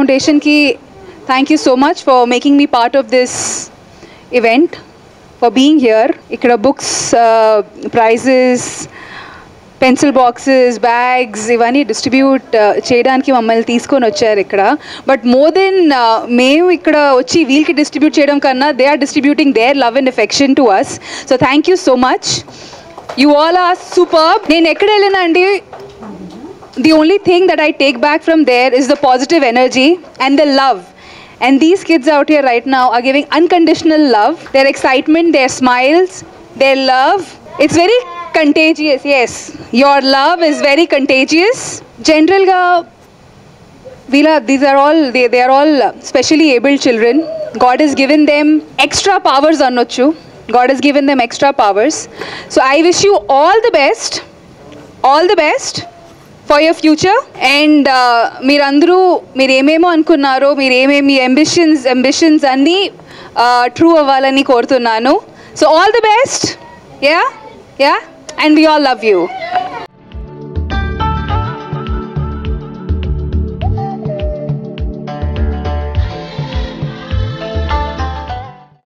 ఫౌండేషన్కి thank you so much for making me part of this event, for being here. ఇక్కడ books, prizes, pencil boxes, bags ఇవన్నీ distribute చేయడానికి మమ్మల్ని తీసుకొని వచ్చారు ఇక్కడ. బట్ మోర్ దెన్ మేము ఇక్కడ వచ్చి వీళ్ళకి డిస్ట్రిబ్యూట్ చేయడం కన్నా they are distributing their love and affection to us. So thank you so much. You all are super. నేను ఎక్కడ వెళ్ళినా అండి, the only thing that I take back from there is the positive energy and the love. And these kids out here right now are giving unconditional love. Their excitement, their smiles, their love. It's very contagious. Yes, your love is very contagious. General ga, these are all, they are all specially abled children. God has given them extra powers annochu. God has given them extra powers. So I wish you all the best. All the best for your future. And మీరు ఏమేమో అనుకున్నారో, మీరు ఏమేమి ambitions అన్నీ true అవ్వాలని కోరుతున్నాను. So all the best. Yeah and we all love you.